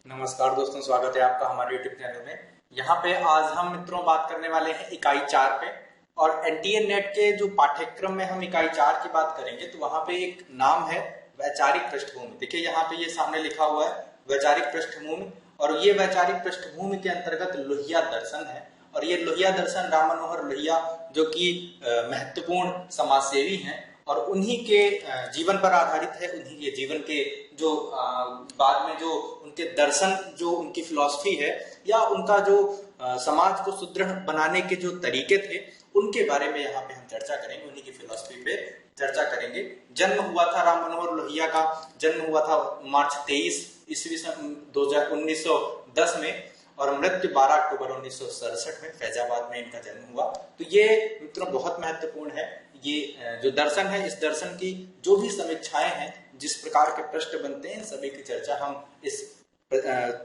नमस्कार दोस्तों, स्वागत है आपका हमारे YouTube चैनल में। यहाँ पे आज हम मित्रों बात करने वाले हैं इकाई 4 पे। और एनटीए नेट के जो पाठ्यक्रम में हम इकाई 4 की बात करेंगे तो वहाँ पे एक नाम है वैचारिक पृष्ठभूमि। देखिए यहाँ पे ये सामने लिखा हुआ है वैचारिक पृष्ठभूमि, और ये वैचारिक पृष्ठभूमि के अंतर्गत लोहिया दर्शन है। और ये लोहिया दर्शन राम मनोहर लोहिया जो कि महत्वपूर्ण समाजसेवी हैं और उन्हीं के जीवन पर आधारित है। उन्हीं के जीवन के जो बाद में जो उनके दर्शन, जो उनकी फिलॉसफी है या उनका जो समाज को सुदृढ़ बनाने के जो तरीके थे, उनके बारे में यहाँ पे हम चर्चा करेंगे। उन्हीं की फिलॉसफी पे चर्चा करेंगे। जन्म हुआ था राम मनोहर लोहिया का, जन्म हुआ था मार्च 23 ईस्वी सन 1910 में, और मृत्यु 12 अक्टूबर 1967 में फैजाबाद में इनका जन्म हुआ। तो ये मित्रों बहुत महत्वपूर्ण है। ये जो दर्शन है, इस दर्शन की जो भी समीक्षाएं हैं, जिस प्रकार के प्रश्न बनते हैं, सभी की चर्चा हम इस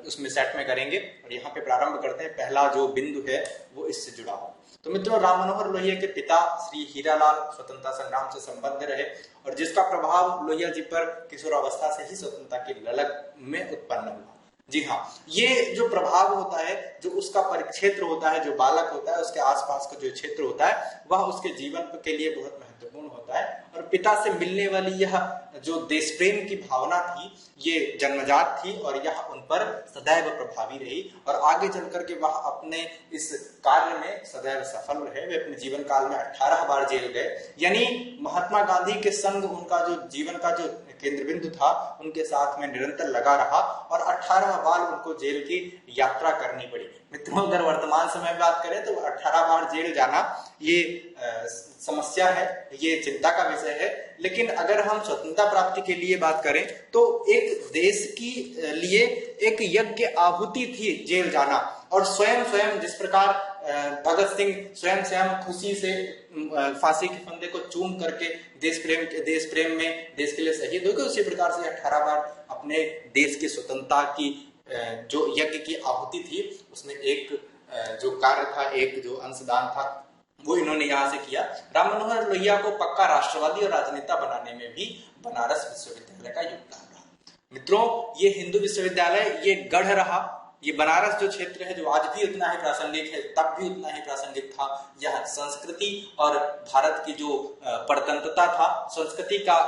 उसमें सेट में करेंगे। और यहाँ पे प्रारंभ करते हैं। पहला जो बिंदु है वो इससे जुड़ा हो। तो मित्रों, राम मनोहर लोहिया के पिता श्री हीरालाल स्वतंत्रता संग्राम से संबद्ध रहे, और जिसका प्रभाव लोहिया जी पर किशोरावस्था से ही स्वतंत्रता की ललक में उत्पन्न हुआ। जी हाँ, ये जो प्रभाव होता है, जो उसका परिक्षेत्र होता है, जो बालक होता है, उसके आसपास का जो क्षेत्र होता है, वह उसके जीवन के लिए बहुत महत्वपूर्ण होता है। और पिता से मिलने वाली यह जो देश प्रेम की भावना थी, ये जन्मजात थी और यह उन पर सदैव प्रभावी रही। और आगे चल करके वह अपने इस कार्य में सदैव सफल रहे। वे अपने जीवन काल में 18 बार जेल गए, यानी महात्मा गांधी के संग उनका जो जीवन का जो केंद्र बिंदु था, उनके साथ में निरंतर लगा रहा, और 18 बार उनको जेल की यात्रा करनी पड़ी। मित्रों, अगर वर्तमान समय में बात करें तो 18 बार जेल जाना ये समस्या है, ये चिंता का विषय है। लेकिन अगर हम स्वतंत्रता प्राप्ति के लिए बात करें तो एक देश की लिए एक यज्ञ आहुति थी जेल जाना। और स्वयं जिस प्रकार भगत सिंह स्वयं खुशी से फांसी के फंदे को चूम करके देश प्रेम में देश के लिए शहीद हो गए, उसी प्रकार से 18 बार अपने देश की स्वतंत्रता की जो यज्ञ की आहुति थी, उसमें एक जो कार्य था, एक जो अंशदान था, वो इन्होंने यहाँ से किया। राम मनोहर लोहिया को पक्का राष्ट्रवादी और राजनेता बनाने में भी बनारस विश्वविद्यालय का योगदान रहा। मित्रों, ये हिंदू विश्वविद्यालय ये गढ़ रहा। ये बनारस जो क्षेत्र है, जो आज भी उतना ही प्रासंगिक है, तब भी उतना ही प्रासंगिक था। यह संस्कृति और भारत की जो परतंत्रता था, संस्कृति का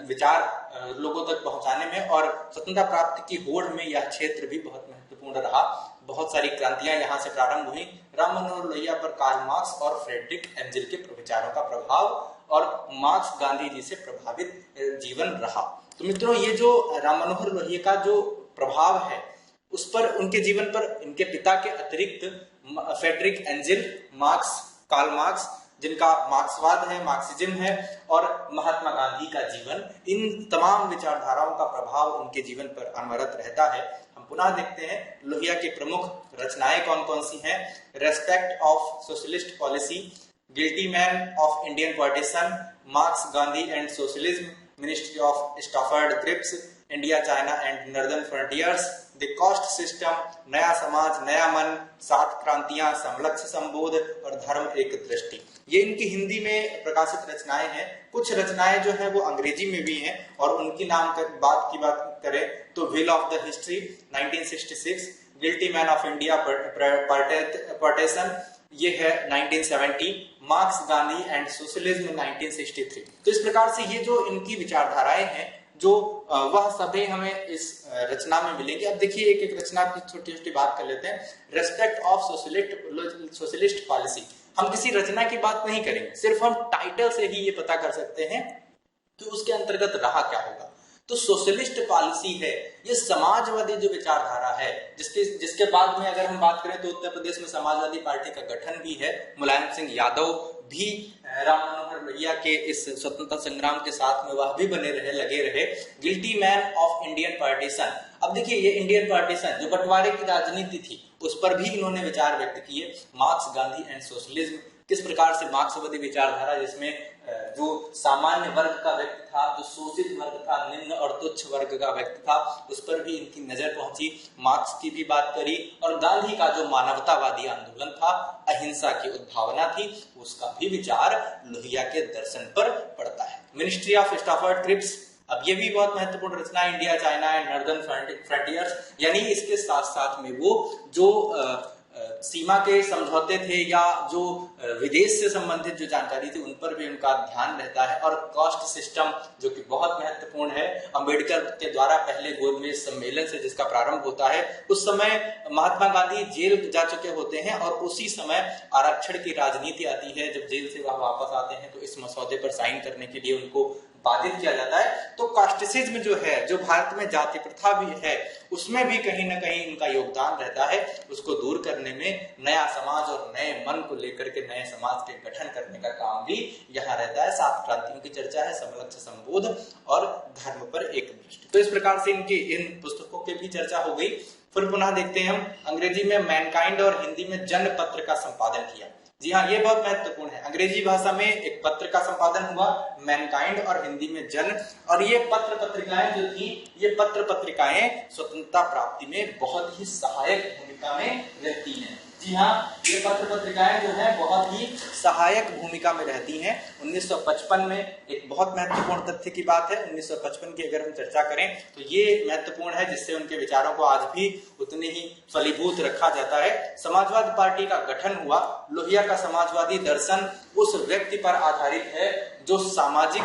विचार लोगों तक पहुंचाने में और स्वतंत्रता प्राप्ति की होड़ में यह क्षेत्र भी बहुत महत्वपूर्ण रहा। बहुत सारी क्रांतियां यहाँ से प्रारंभ हुई। राम मनोहर लोहिया पर कार्ल मार्क्स और फ्रेडरिक एंजल के विचारों का प्रभाव और मार्क्स गांधी जी से प्रभावित जीवन रहा। तो मित्रों, ये जो राम मनोहर लोहिया का जो प्रभाव है, उस पर, उनके जीवन पर इनके पिता के अतिरिक्त Frederick Engels, Marx, Karl Marx, जिनका मार्क्सवाद है, मार्क्सिज्म है, और महात्मा गांधी का जीवन, इन तमाम विचारधाराओं का प्रभाव उनके जीवन पर अनवरत रहता है। हम पुनः देखते हैं लोहिया की प्रमुख रचनाएं कौन कौन सी हैं। Respect of socialist policy, guilty man of Indian partition, Marx, Gandhi and socialism, ministry of Stafford Cripps, India, China and northern frontiers, the caste system, नया समाज, नया मन, 7 क्रांतियां, समलक्ष्य संबोध और धर्म एक दृष्टि। ये इनकी हिंदी में प्रकाशित रचनाएं हैं। कुछ रचनाएं जो है वो अंग्रेजी में भी हैं, और उनकी बात करें तो will of the history 1966, guilty man of India partition ये है 1970, मार्क्स, गांधी एंड सोशलिज्म 1963। तो इस प्रकार से ये जो इनकी विचारधाराएं हैं, जो वह सभी हमें इस रचना में मिलेंगी। अब देखिए, एक एक रचना की छोटी छोटी बात कर लेते हैं। रेस्पेक्ट ऑफ सोशलिस्ट पॉलिसी, हम किसी रचना की बात नहीं करेंगे, सिर्फ हम टाइटल से ही ये पता कर सकते हैं कि उसके अंतर्गत रहा क्या होगा। तो सोशलिस्ट पॉलिसी है, ये समाजवादी जो विचारधारा है, जिसके बाद में अगर हम बात करें तो उत्तर प्रदेश में समाजवादी पार्टी का गठन भी है। मुलायम सिंह यादव भी राम मनोहर लोहिया के इस स्वतंत्रता संग्राम के साथ में वह भी बने रहे, लगे रहे। Guilty man of Indian partition, अब देखिए ये इंडियन पार्टीशन जो बंटवारे की राजनीति थी, उस पर भी इन्होंने विचार व्यक्त किए। मार्क्स, गांधी एंड सोशलिज्म, किस प्रकार से मार्क्सवादी विचारधारा, जिसमें जो सामान्य वर्ग का व्यक्ति था, जो शोषित वर्ग था, निम्न और तुच्छ वर्ग का व्यक्ति था, उस पर भी इनकी नजर पहुंची। मार्क्स की भी बात करी, और गांधी का जो मानवतावादी आंदोलन था, अहिंसा की उद्भावना थी, उसका भी विचार लोहिया के दर्शन पर पड़ता है। मिनिस्ट्री ऑफ स्टैफर्ड क्रिप्स, अब ये भी बहुत महत्वपूर्ण रचना है, India China and northern frontiers, यानी इसके साथ साथ में वो जो सीमा के समझौते थे या जो विदेश से संबंधित जो जानकारी थी उन पर भी उनका ध्यान रहता है। और कास्ट सिस्टम जो कि बहुत महत्वपूर्ण है, अंबेडकर के द्वारा पहले गोलमेज सम्मेलन से जिसका प्रारंभ होता है, उस समय महात्मा गांधी जेल जा चुके होते हैं और उसी समय आरक्षण की राजनीति आती है। जब जेल से वह वापस आते हैं तो इस मसौदे पर साइन करने के लिए उनको बाधित किया जाता है। तो कास्टिसिज्म जो है, जो भारत में जाति प्रथा भी है, उसमें भी कहीं ना कहीं इनका योगदान रहता है। उसको दूर करने में, नया समाज और नए मन को लेकर के नए समाज के गठन करने का काम भी यहाँ रहता है। 7 क्रांतियों की चर्चा है, समलक्ष, संबोध और धर्म पर एक दृष्टि। तो इस प्रकार से इनकी इन पुस्तकों की भी चर्चा हो गई। फिर पुनः देखते हैं हम अंग्रेजी में मैनकाइंड और हिंदी में जन पत्र का संपादन किया। जी हाँ, ये बहुत महत्वपूर्ण है। अंग्रेजी भाषा में एक पत्र का संपादन हुआ मैनकाइंड और हिंदी में जन, और ये पत्र पत्रिकाएं जो थी, ये पत्र पत्रिकाएं स्वतंत्रता प्राप्ति में बहुत ही सहायक भूमिका में रहती हैं। जी हाँ, ये पत्र पत्रिकाएं जो है बहुत ही सहायक भूमिका में रहती हैं। 1955 में एक बहुत महत्वपूर्ण तथ्य की बात है, 1955 की अगर हम चर्चा करें तो ये महत्वपूर्ण है, जिससे उनके विचारों को आज भी उतने ही फलीभूत रखा जाता है। समाजवादी पार्टी का गठन हुआ। लोहिया का समाजवादी दर्शन उस व्यक्ति पर आधारित है जो सामाजिक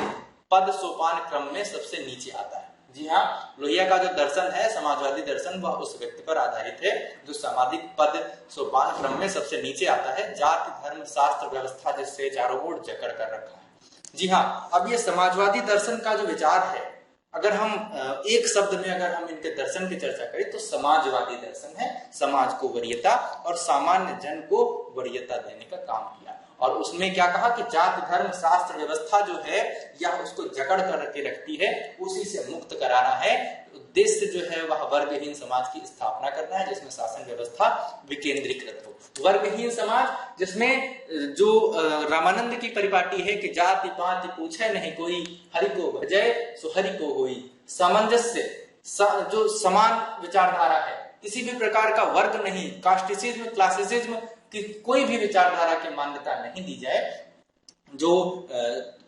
पद सोपान क्रम में सबसे नीचे आता है। जी हाँ, लोहिया का जो दर्शन है, समाजवादी दर्शन, वह उस व्यक्ति पर आधारित है जो सामाजिक पद सोपान क्रम में सबसे नीचे आता है। जाति, धर्म, शास्त्र, व्यवस्था जिससे चारों ओर जकड़ कर रखा है। जी हाँ, अब ये समाजवादी दर्शन का जो विचार है, अगर हम एक शब्द में अगर हम इनके दर्शन की चर्चा करें तो समाजवादी दर्शन है। समाज को वरीयता और सामान्य जन को वरीयता देने का काम किया। और उसमें क्या कहा कि जाति, धर्म, शास्त्र, व्यवस्था जो है यह उसको जकड़ कर के रखती है, उसी से मुक्त कराना है। उद्देश्य जो है वह वर्गहीन समाज की स्थापना करना है, जिसमें शासन व्यवस्था विकेंद्रीकृत हो। वर्गहीन समाज जिसमें जो रामानंद की परिपाटी है कि जाति पाति पूछे नहीं कोई, हरि को भजय सो हरि को होई। सामंजस्य, जो समान विचारधारा है, किसी भी प्रकार का वर्ग नहीं, कास्टिसिज्म, क्लासिसिज्म की कोई भी विचारधारा की मान्यता नहीं दी जाए। जो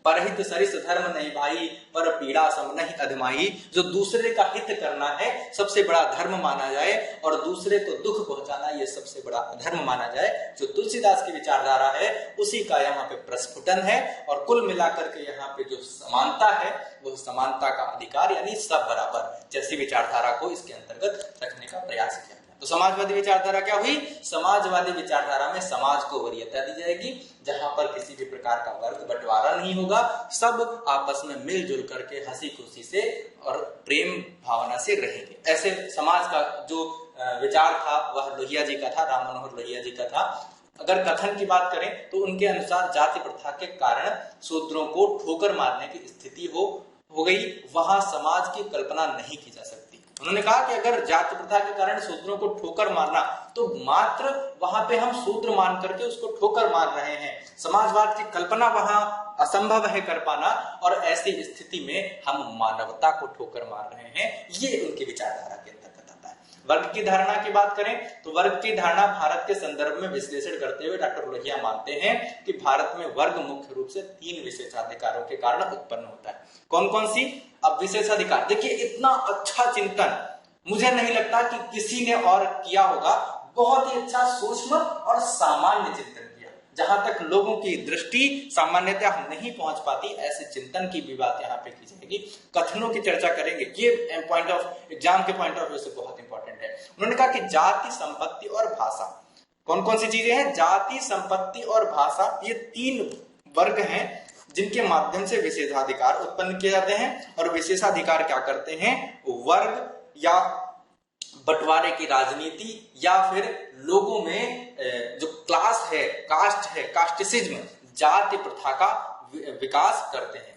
परहित सरिस धर्म नहीं भाई, पर पीड़ा सम नहीं अधमाई। जो दूसरे का हित करना है सबसे बड़ा धर्म माना जाए, और दूसरे को दुख पहुंचाना ये सबसे बड़ा धर्म माना जाए। जो तुलसीदास की विचारधारा है उसी का यहाँ पे प्रस्फुटन है। और कुल मिलाकर के यहाँ पे जो समानता है, वो समानता का अधिकार, यानी सब बराबर जैसी विचारधारा को इसके अंतर्गत रखने का प्रयास किया। तो समाजवादी विचारधारा क्या हुई? समाजवादी विचारधारा में समाज को वरीयता दी जाएगी, जहां पर किसी भी प्रकार का वर्ग बंटवारा नहीं होगा। सब आपस में मिलजुल करके हंसी खुशी से और प्रेम भावना से रहेंगे। ऐसे समाज का जो विचार था वह लोहिया जी का था, राम मनोहर लोहिया जी का था। अगर कथन की बात करें तो उनके अनुसार जाति प्रथा के कारण शूद्रों को ठोकर मारने की स्थिति हो गई, वहां समाज की कल्पना नहीं की जा सकती। उन्होंने कहा कि अगर जाति प्रथा के कारण शूद्रों को ठोकर मारना, तो मात्र वहां पे हम शूद्र मान करके उसको ठोकर मार रहे हैं। समाजवाद की कल्पना वहां असंभव है कर पाना, और ऐसी स्थिति में हम मानवता को ठोकर मार रहे हैं। ये उनकी विचारधारा के अंतर्गत आता है। वर्ग की धारणा की बात करें तो वर्ग की धारणा भारत के संदर्भ में विश्लेषण करते हुए डॉक्टर लोहिया मानते हैं कि भारत में वर्ग मुख्य रूप से 3 विशेषाधिकारों के कारण उत्पन्न होता है। कौन कौन सी? अब विशेषाधिकार देखिए, इतना अच्छा चिंतन मुझे नहीं लगता कि किसी ने और किया होगा। बहुत ही अच्छा सूक्ष्म और सामान्य चिंतन किया, जहां तक लोगों की दृष्टि सामान्यतः नहीं पहुंच पाती, ऐसे चिंतन की भी बात यहाँ पे की जाएगी। कथनों की चर्चा करेंगे, ये पॉइंट ऑफ एग्जाम के पॉइंट ऑफ व्यू से बहुत इंपॉर्टेंट है। उन्होंने कहा कि जाति, संपत्ति और भाषा, कौन कौन सी चीजें हैं? जाति, संपत्ति और भाषा, ये 3 वर्ग हैं जिनके माध्यम से विशेषाधिकार उत्पन्न किए जाते हैं। और विशेषाधिकार क्या करते हैं? वर्ग या बंटवारे की राजनीति, या फिर लोगों में जो क्लास है, कास्ट है, कास्टिसिज्म, जाति प्रथा का विकास करते हैं।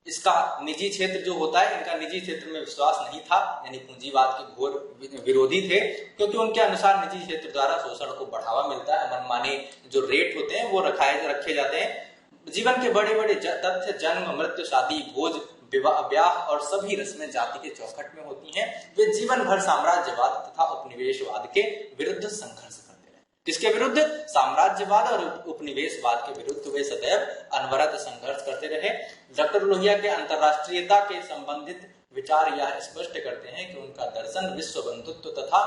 इसका निजी क्षेत्र जो होता है, इनका निजी क्षेत्र में विश्वास नहीं था, यानी पूंजीवाद के घोर विरोधी थे, क्योंकि उनके अनुसार निजी क्षेत्र द्वारा शोषण को बढ़ावा मिलता है। मनमाने जो रेट होते हैं वो रखे जाते हैं। जीवन के बड़े बड़े तथ्य, जन्म, मृत्यु, शादी, भोज, ब्याह और सभी रस्में जाति के चौखट में होती हैं। वे जीवन भर साम्राज्यवाद तथा उपनिवेशवाद के विरुद्ध संघर्ष करते रहे। किसके विरुद्ध? साम्राज्यवाद और उपनिवेशवाद के विरुद्ध वे सदैव अनवरत संघर्ष करते रहे। डॉक्टर लोहिया के अंतरराष्ट्रीयता के संबंधित विचार यह स्पष्ट करते हैं कि उनका दर्शन विश्व बंधुत्व तथा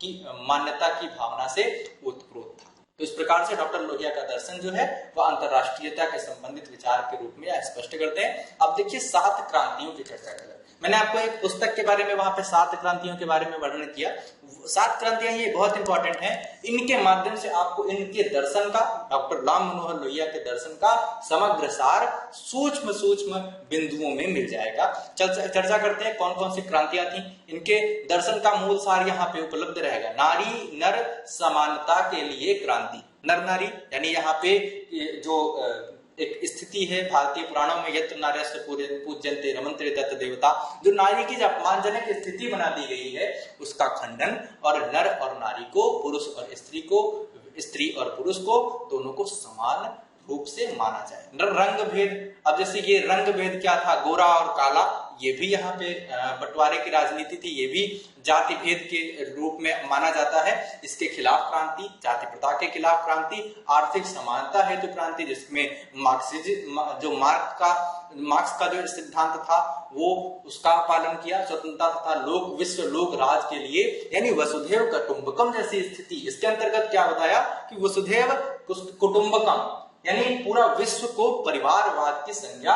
की मान्यता की भावना से उत्प्रोत था। तो इस प्रकार से डॉक्टर लोहिया का दर्शन जो है वह अंतरराष्ट्रीयता के संबंधित विचार के रूप में स्पष्ट करते हैं। अब देखिए 7 क्रांतियों की चर्चा करें। मैंने आपको एक पुस्तक के बारे में वहां पे 7 क्रांतियों के बारे में वर्णन किया। 7 क्रांतियां ये बहुत इंपॉर्टेंट हैं। इनके माध्यम से आपको इनके दर्शन का, डॉक्टर राम मनोहर लोहिया के दर्शन का समग्र सार सूक्ष्म सूक्ष्म बिंदुओं में मिल जाएगा। चर्चा करते हैं कौन कौन सी क्रांतियां थी। इनके दर्शन का मूल सार यहाँ पे उपलब्ध रहेगा। नारी नर समानता के लिए क्रांति। नर नारी यानी यहाँ पे जो एक स्थिति है भारतीय पुराणों में, यत्र नार्यस्य पूज्यन्ते रमन्ते तत् देवता, जो नारी की जो अपमानजनक स्थिति बना दी गई है उसका खंडन, और नर और नारी को, पुरुष और स्त्री को, स्त्री और पुरुष को दोनों को समान रूप से माना जाए। रंग भेद, अब जैसे ये रंग भेद क्या था, गोरा और काला, ये भी यहाँ पे बंटवारे की राजनीति थी, ये भी जाति भेद के रूप में माना जाता है। इसके खिलाफ क्रांति, जाति प्रथा के खिलाफ क्रांति, आर्थिक समानता हेतु क्रांति, जिसमें मार्क्स का जो सिद्धांत था वो उसका पालन किया। स्वतंत्रता तथा लोक विश्व लोक राज के लिए, यानी वसुधैव कुटुंबकम जैसी स्थिति। इसके अंतर्गत क्या बताया कि वसुधैव कुटुंबकम यानी पूरा विश्व को परिवारवाद की संज्ञा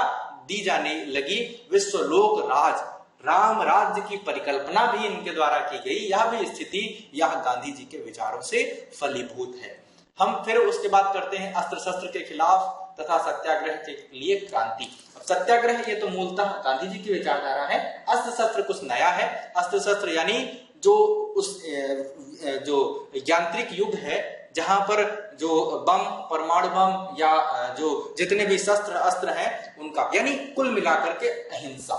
दी जाने लगी। विश्व लोक राज, राम राज्य की परिकल्पना भी इनके द्वारा की गई। यह भी स्थिति यह गांधी जी के विचारों से फलीभूत है। हम फिर उसके बाद करते हैं अस्त्र शस्त्र के खिलाफ तथा सत्याग्रह के लिए क्रांति। सत्याग्रह ये तो मूलतः गांधी जी की विचारधारा है। अस्त्र शस्त्र कुछ नया है। अस्त्र शस्त्र यानी जो उस जो यांत्रिक युग है जहां पर जो बम, परमाणु बम या जो जितने भी शस्त्र अस्त्र हैं उनका, यानी कुल मिलाकर के अहिंसा,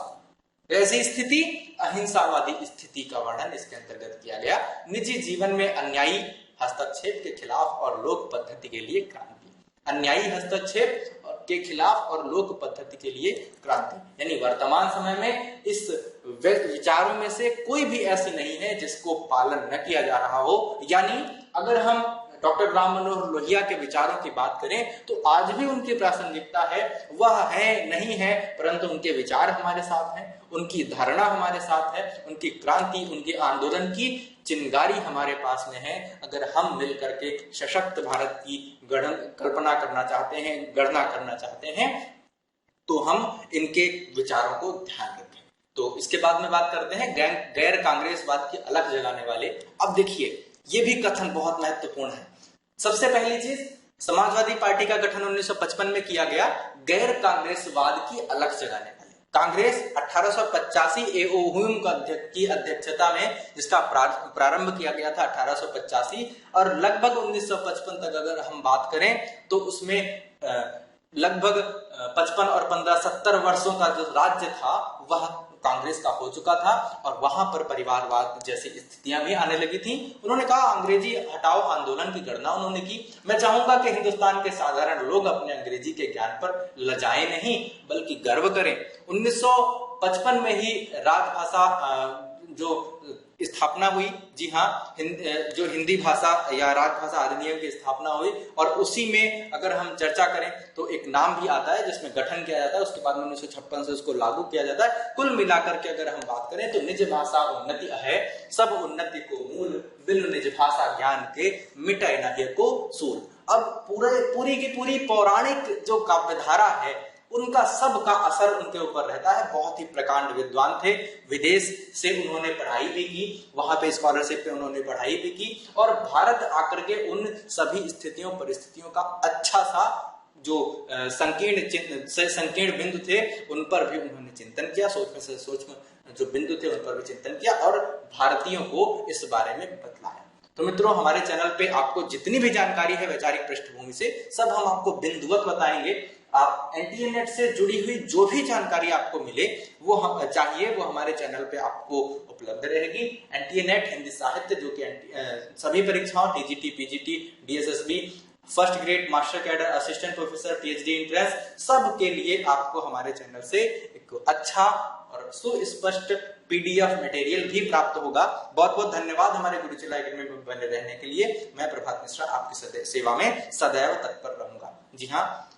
ऐसी स्थिति, अहिंसावादी स्थिति का वर्णन इसके अंतर्गत किया गया। निजी जीवन में अन्यायी हस्तक्षेप के खिलाफ और लोक पद्धति के लिए क्रांति। अन्यायी हस्तक्षेप के खिलाफ और लोक पद्धति के लिए क्रांति, यानी वर्तमान समय में इस विचारों में से कोई भी ऐसी नहीं है जिसको पालन न किया जा रहा हो। यानी अगर हम डॉक्टर राम मनोहर लोहिया के विचारों की बात करें तो आज भी उनकी प्रासंगिकता है, वह है नहीं है, परंतु उनके विचार हमारे साथ हैं, उनकी धारणा हमारे साथ है, उनकी क्रांति, उनके आंदोलन की चिंगारी हमारे पास में है। अगर हम मिलकर के सशक्त भारत की कल्पना करना चाहते हैं, गणना करना चाहते हैं, तो हम इनके विचारों को ध्यान रखें। तो इसके बाद में बात करते हैं गैर कांग्रेसवाद की अलग जगाने वाले। अब देखिए ये भी कथन बहुत महत्वपूर्ण है। सबसे पहली चीज, समाजवादी पार्टी का गठन 1955 में किया गया गैर कांग्रेसवाद की अलग जगाने वाले। कांग्रेस 1885 एओहुम की अध्यक्षता में जिसका प्रारंभ किया गया था 1885, और लगभग 1955 तक अगर हम बात करें तो उसमें लगभग 55 और 15 70 वर्षों का जो राज्य था वह कांग्रेस का हो चुका था, और वहां पर परिवारवाद जैसी स्थितियां भी आने लगी थी। उन्होंने कहा अंग्रेजी हटाओ आंदोलन की गणना उन्होंने की। मैं चाहूंगा कि हिंदुस्तान के साधारण लोग अपने अंग्रेजी के ज्ञान पर लजाएं नहीं बल्कि गर्व करें। 1955 में ही राजभाषा जो स्थापना हुई, जी हाँ, जो हिंदी भाषा या राजभाषा अधिनियम की स्थापना हुई, और उसी में अगर हम चर्चा करें तो एक नाम भी आता है जिसमें गठन किया जाता है, उसके बाद 1956 से उसको लागू किया जाता है। कुल मिलाकर के अगर हम बात करें तो निज भाषा उन्नति है, सब उन्नति को मूल, बिनु निज भाषा ज्ञान के मिटाए न को सूल। अब पूरी की पूरी पौराणिक जो काव्यधारा है उनका सबका असर उनके ऊपर रहता है। बहुत ही प्रकांड विद्वान थे, विदेश से उन्होंने पढ़ाई भी की, वहां पे स्कॉलरशिप पे उन्होंने पढ़ाई भी की, और भारत आकर के उन सभी स्थितियों परिस्थितियों का अच्छा सा जो संकीर्ण बिंदु थे उन पर भी उन्होंने चिंतन किया, सूक्ष्म से सूक्ष्म जो बिंदु थे उन पर भी चिंतन किया और भारतीयों को इस बारे में बतलाया। तो मित्रों, हमारे चैनल पे आपको जितनी भी जानकारी है वैचारिक पृष्ठभूमि से सब हम आपको बिंदुवत बताएंगे। आप एनटीए नेट से जुड़ी हुई जो भी जानकारी आपको मिले वो हम चाहिए वो हमारे चैनल पे आपको उपलब्ध रहेगी। एनटीए नेट हिंदी साहित्य जो कि सभी परीक्षाओं TGT, PGT, DSSB, first grade, master cadre, assistant professor, PhD entrance, सब के लिए आपको हमारे चैनल से एक अच्छा और सुस्पष्ट पीडीएफ मटेरियल भी प्राप्त होगा। बहुत बहुत धन्यवाद हमारे गुरुचिला एकेडमी में बने रहने के लिए। मैं प्रभात मिश्रा आपकी सेवा में सदैव तत्पर रहूंगा। जी हाँ,